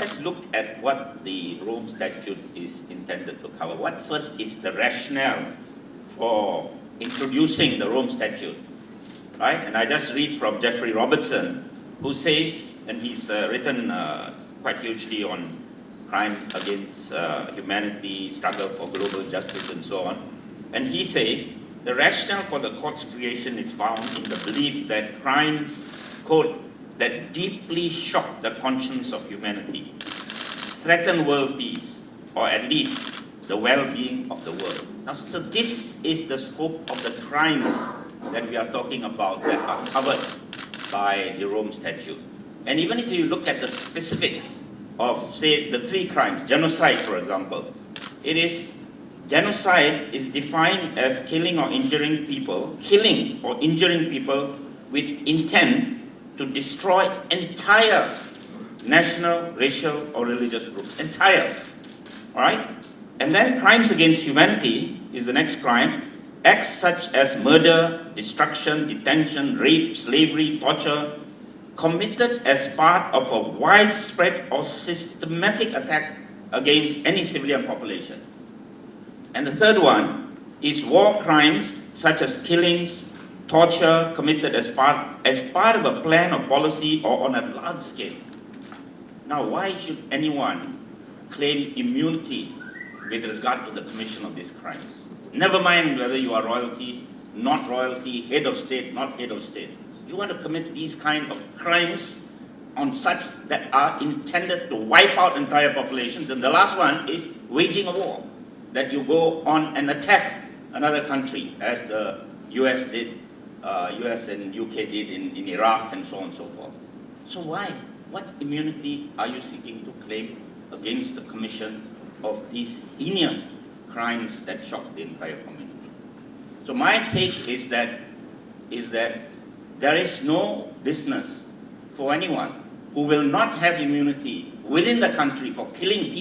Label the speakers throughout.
Speaker 1: let's look at what the Rome Statute is intended to cover. What first is the rationale for introducing the Rome Statute, right? And I just read from Jeffrey Robertson, who says, and he's written quite hugely on crime against humanity, struggle for global justice, and so on. And he says, the rationale for the court's creation is found in the belief that crimes, quote, that deeply shock the conscience of humanity, threaten world peace, or at least the well-being of the world. Now, so this is the scope of the crimes that we are talking about that are covered by the Rome Statute. And even if you look at the specifics of, say, the 3 crimes, genocide, for example, genocide is defined as killing or injuring people with intent to destroy entire national, racial, or religious groups. Entire. All right? And then crimes against humanity is the next crime. Acts such as murder, destruction, detention, rape, slavery, torture, committed as part of a widespread or systematic attack against any civilian population. And the third one is war crimes such as killings, torture committed as part of a plan or policy or on a large scale. Now, why should anyone claim immunity with regard to the commission of these crimes? Never mind whether you are royalty, not royalty, head of state, not head of state. You want to commit these kind of crimes on such that are intended to wipe out entire populations. And the last one is waging a war, that you go on and attack another country, as the US did, US and UK did in Iraq, and so on and so forth. So why? What immunity are you seeking to claim against the commission of these heinous crimes that shock the entire community? So my take is that there is no business for anyone who will not have immunity within the country for killing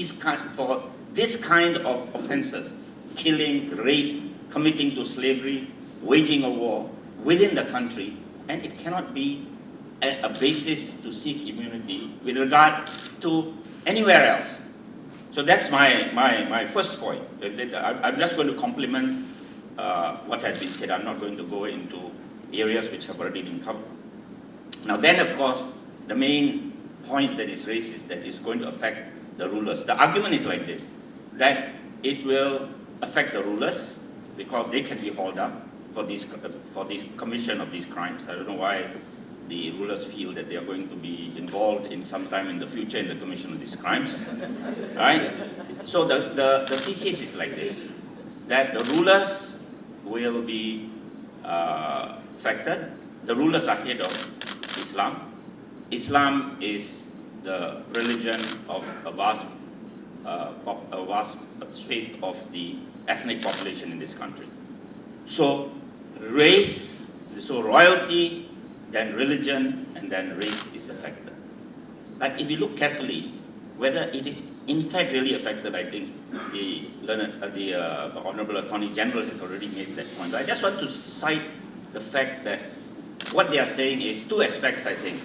Speaker 1: for this kind of offenses, killing, rape, committing to slavery, waging a war within the country, and it cannot be a basis to seek immunity with regard to anywhere else. So that's my first point. I'm just going to complement what has been said. I'm not going to go into areas which have already been covered. Now then, of course, the main point that is raised is that it's going to affect the rulers. The argument is like this, that it will affect the rulers because they can be hauled up for this commission of these crimes. I don't know why the rulers feel that they are going to be involved in some time in the future in the commission of these crimes. Right? So the thesis is like this, that the rulers will be affected. The rulers are head of Islam. Islam is the religion of a vast swathe of the ethnic population in this country. So race, so royalty, then religion, and then race is affected. But if you look carefully, whether it is in fact really affected, I think the Honorable Attorney General has already made that point. But I just want to cite the fact that what they are saying is 2 aspects, I think.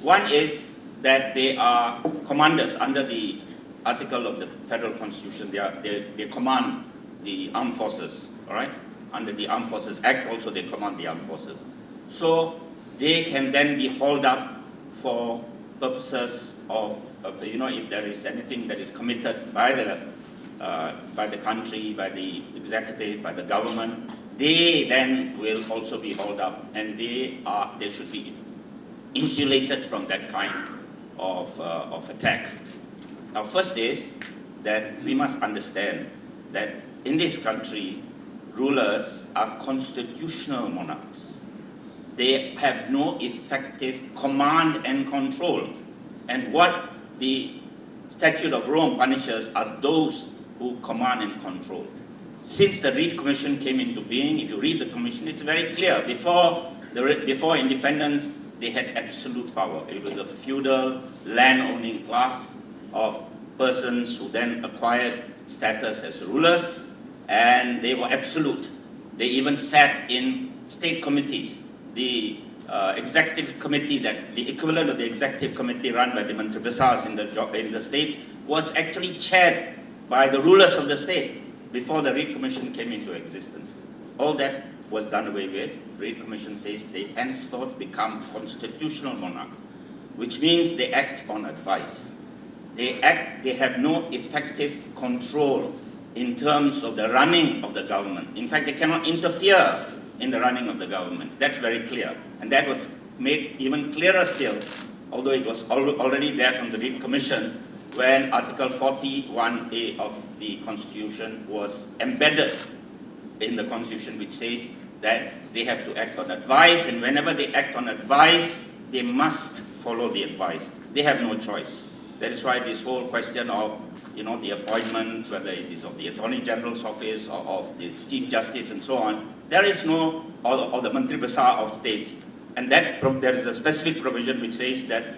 Speaker 1: One is that they are commanders under the article of the Federal Constitution. They command the armed forces, all right? Under the Armed Forces Act also they command the armed forces. So they can then be hauled up for purposes of if there is anything that is committed by the country, by the executive, by the government, they then will also be hauled up, and they should be insulated from that kind of attack. Now, first is that we must understand that in this country, rulers are constitutional monarchs. They have no effective command and control. And what the Statute of Rome punishes are those who command and control. Since the Reed Commission came into being, if you read the Commission, it's very clear. Before independence, they had absolute power. It was a feudal land-owning class of persons who then acquired status as rulers, and they were absolute. They even sat in state committees. The executive committee, that the equivalent of the executive committee run by the Menteri Besars in the states, was actually chaired by the rulers of the state before the Reid Commission came into existence. All that was done away with. Reid Commission says they henceforth become constitutional monarchs, which means they act on advice. They have no effective control in terms of the running of the government. In fact, they cannot interfere in the running of the government. That's very clear. And that was made even clearer still, although it was already there from the Reid Commission, when Article 41A of the Constitution was embedded in the Constitution, which says that they have to act on advice, and whenever they act on advice, they must follow the advice. They have no choice. That is why this whole question of, the appointment, whether it is of the Attorney General's office or of the Chief Justice and so on, there is no, or the Menteri Besar of states, and that there is a specific provision which says that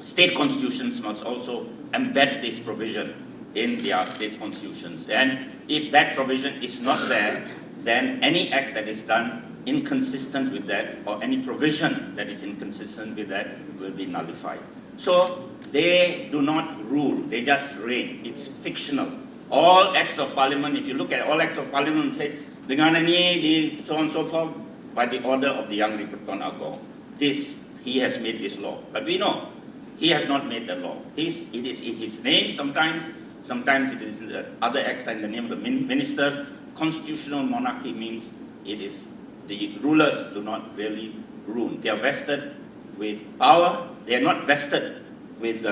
Speaker 1: state constitutions must also embed this provision in their state constitutions. And if that provision is not there, then any act that is done inconsistent with that, or any provision that is inconsistent with that, will be nullified. So they do not rule, they just reign. It's fictional. All acts of parliament, if you look at all acts of parliament, say, dengan ini, so on and so forth, by the order of the Yang di-Pertuan Agong. He has made this law. But we know, he has not made the law. It is in his name sometimes it is in the other acts in the name of the ministers. Constitutional monarchy means it is the rulers do not really rule. They are vested with power. They are not vested with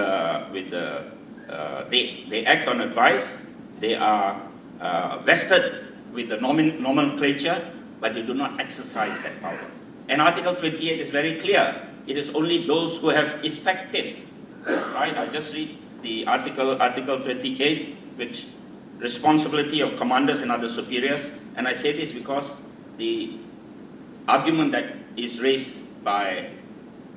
Speaker 1: they act on advice. They are vested with the nomenclature, but they do not exercise that power. And Article 28 is very clear. It is only those who have effective, right? I just read the Article 28, which responsibility of commanders and other superiors. And I say this because the argument that is raised by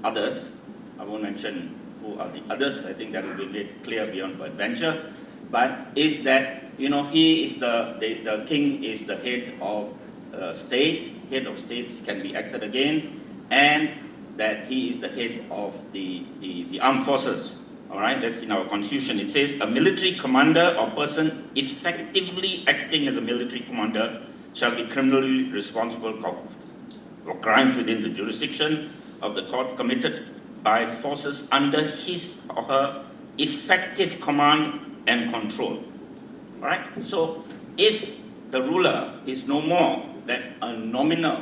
Speaker 1: others, I won't mention who are the others, I think that will be made clear beyond peradventure, but is that, he is the king is the head of state, head of states can be acted against, and that he is the head of the armed forces. All right, that's in our constitution. It says a military commander or person effectively acting as a military commander shall be criminally responsible for crimes within the jurisdiction of the court committed by forces under his or her effective command and control. All right, so if the ruler is no more than a nominal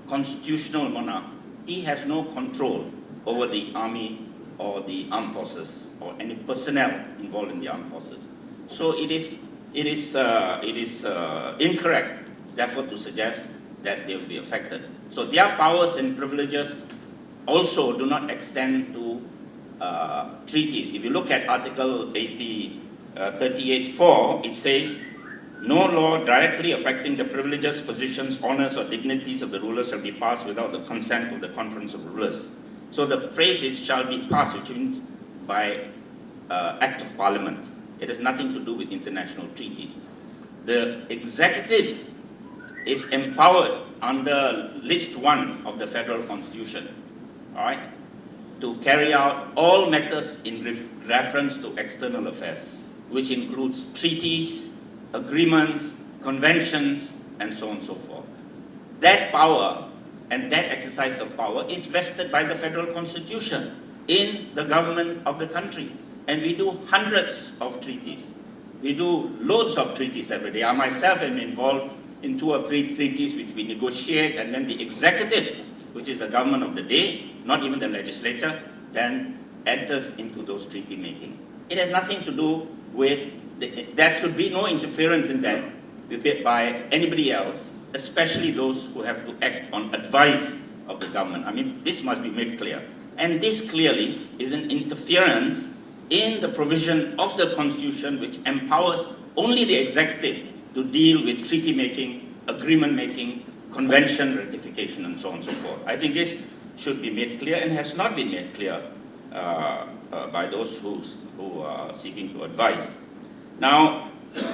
Speaker 1: constitutional monarch, he has no control over the army or the armed forces or any personnel involved in the armed forces. So it is incorrect, therefore, to suggest that they will be affected. So their powers and privileges also do not extend to treaties. If you look at Article 38.4, it says, no law directly affecting the privileges, positions, honors, or dignities of the rulers shall be passed without the consent of the Conference of Rulers. So the phrase is shall be passed, which means by act of parliament. It has nothing to do with international treaties. The executive is empowered under List 1 of the Federal Constitution, all right, to carry out all matters in reference to external affairs, which includes treaties, agreements, conventions, and so on and so forth. That power and that exercise of power is vested by the Federal Constitution in the government of the country. And we do hundreds of treaties. We do loads of treaties every day. I myself am involved in 2 or 3 treaties which we negotiate, and then the executive, which is the government of the day, not even the legislature, then enters into those treaty making. It has nothing to do with, there should be no interference in that by anybody else, especially those who have to act on advice of the government. I mean, this must be made clear. And this clearly is an interference in the provision of the Constitution which empowers only the executive to deal with treaty making, agreement making, convention ratification, and so on and so forth. I think this should be made clear and has not been made clear by those who are seeking to advise. Now,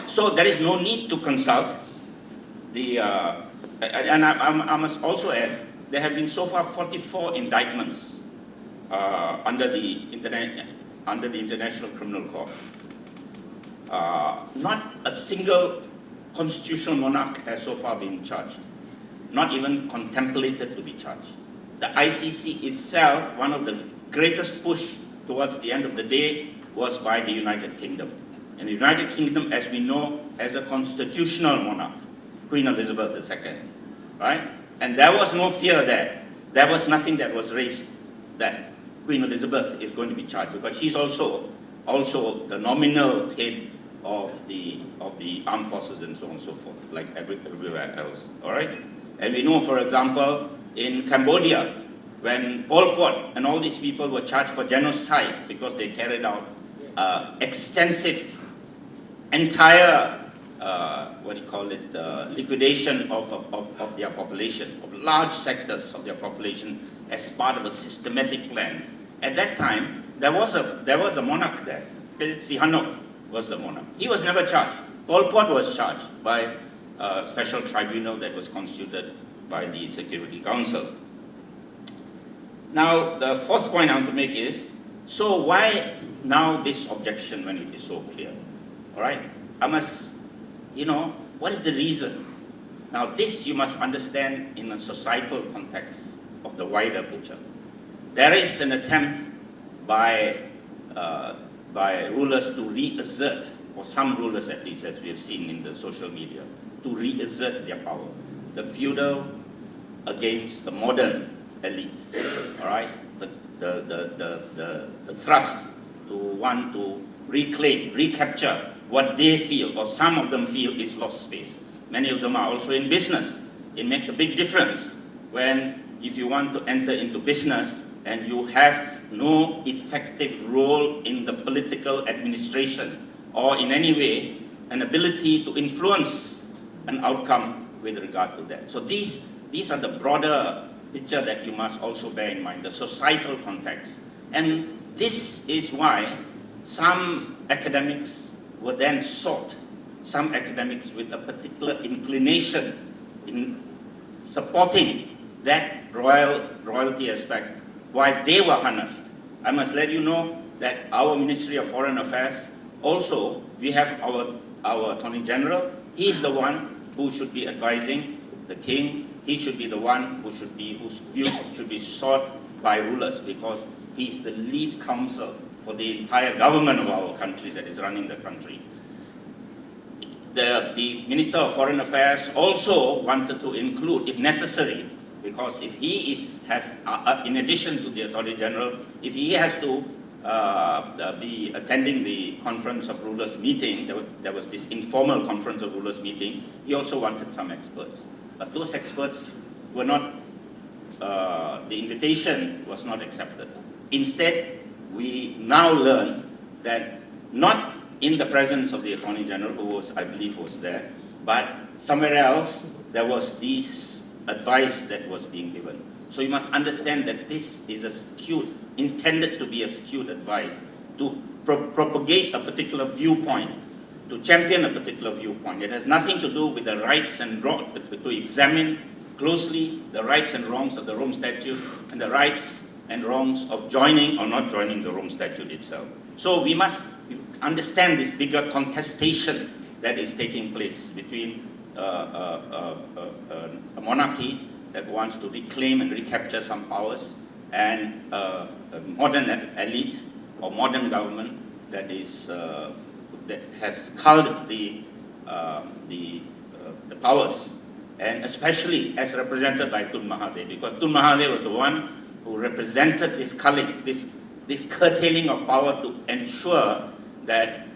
Speaker 1: so there is no need to consult the, and I must also add there have been so far 44 indictments under the International Criminal Court. Not a single constitutional monarch has so far been charged, not even contemplated to be charged. The ICC itself, one of the greatest push towards the end of the day was by the United Kingdom. And the United Kingdom, as we know, has a constitutional monarch, Queen Elizabeth II, right? And there was no fear there. There was nothing that was raised that Queen Elizabeth is going to be charged, because she's also the nominal head of the armed forces and so on and so forth, like everywhere else, all right? And we know, for example, in Cambodia, when Pol Pot and all these people were charged for genocide because they carried out extensive, entire, liquidation of their population, of large sectors of their population as part of a systematic plan. At that time, there was a monarch there. Sihanouk was the monarch. He was never charged. Pol Pot was charged by a special tribunal that was constituted by the Security Council. Now, the fourth point I want to make is, so why now this objection when it is so clear? All right? What is the reason? Now, this you must understand in a societal context of the wider picture. There is an attempt by rulers to reassert, or some rulers at least, as we have seen in the social media, to reassert their power. The feudal against the modern elites, all right? The thrust to want to reclaim, recapture what they feel, or some of them feel, is lost space. Many of them are also in business. It makes a big difference when, if you want to enter into business and you have no effective role in the political administration or in any way an ability to influence an outcome with regard to that. So these are the broader picture that you must also bear in mind, the societal context. And this is why some academics were then sought, some academics with a particular inclination in supporting that royalty aspect, why they were harnessed. I must let you know that our Ministry of Foreign Affairs, also, we have our Attorney General. He is the one who should be advising the King. He should be the one whose views should be sought by rulers, because he is the lead counsel for the entire government of our country that is running the country. The Minister of Foreign Affairs also wanted to include, if necessary, because if he has, in addition to the Attorney General, if he has to be attending the Conference of Rulers meeting, there was this informal Conference of Rulers meeting, he also wanted some experts. But those experts were not, the invitation was not accepted. Instead, we now learn that not in the presence of the Attorney General, who I believe was there, but somewhere else, there was this advice that was being given. So you must understand that this is intended to be a skewed advice, to propagate a particular viewpoint, to champion a particular viewpoint. It has nothing to do with the rights and wrongs, to examine closely the rights and wrongs of the Rome Statute and the rights and wrongs of joining or not joining the Rome Statute itself. So we must understand this bigger contestation that is taking place between a monarchy that wants to reclaim and recapture some powers and a modern elite or modern government that has culled the powers, and especially as represented by Tun Mahathir, because Tun Mahathir was the one who represented this culling, this curtailing of power to ensure that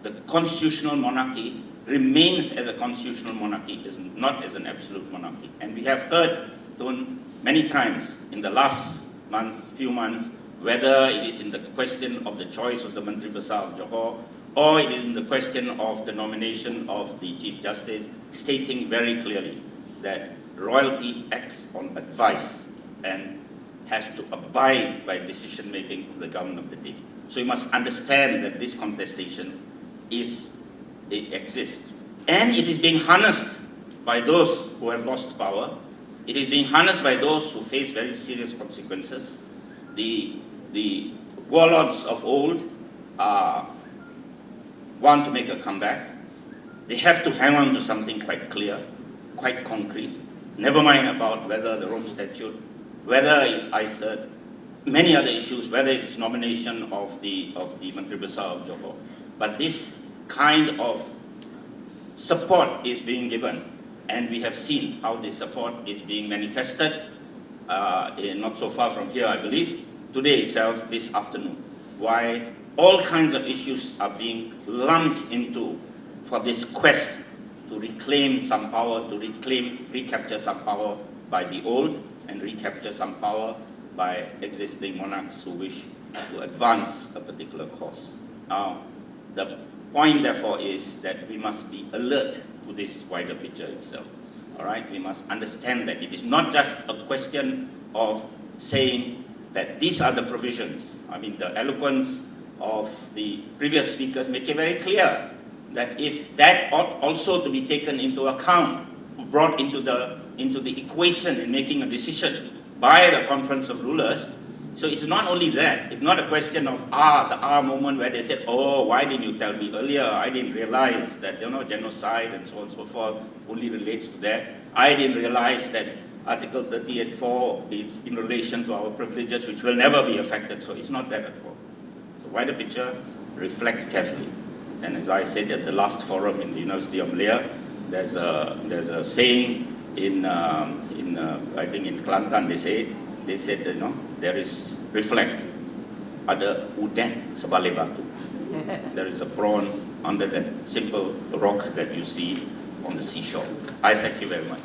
Speaker 1: the constitutional monarchy remains as a constitutional monarchy, is not as an absolute monarchy. And we have heard Tun many times in the last few months, whether it is in the question of the choice of the Menteri Besar of Johor, or it is in the question of the nomination of the Chief Justice, stating very clearly that royalty acts on advice and has to abide by decision-making of the government of the day. So you must understand that this contestation exists. And it is being harnessed by those who have lost power It is being harnessed by those who face very serious consequences. The warlords of old want to make a comeback. They have to hang on to something quite clear, quite concrete. Never mind about whether the Rome Statute, whether it's ICED, many other issues, whether it is nomination of the Menteri Besar of Johor. But this kind of support is being given, and we have seen how this support is being manifested not so far from here, I believe, today itself, this afternoon. Why all kinds of issues are being lumped into for this quest to reclaim some power, to recapture some power by the old, and recapture some power by existing monarchs who wish to advance a particular cause. Now, the point, therefore, is that we must be alert to this wider picture itself. All right, we must understand that it is not just a question of saying that these are the provisions. I mean, the eloquence of the previous speakers make it very clear that if that ought also to be taken into account, brought into the equation in making a decision by the Conference of Rulers. So it's not only that, it's not a question of the moment where they said, oh, why didn't you tell me earlier? I didn't realize that, genocide and so on and so forth only relates to that. I didn't realize that Article 38(4) is in relation to our privileges, which will never be affected. So it's not that at all. So wider picture, reflect carefully. And as I said at the last forum in the University of Malaya, there's a saying I think in Kelantan they said there is reflect, ada udang sebalik batu. There is a prawn under that simple rock that you see on the seashore. I thank you very much.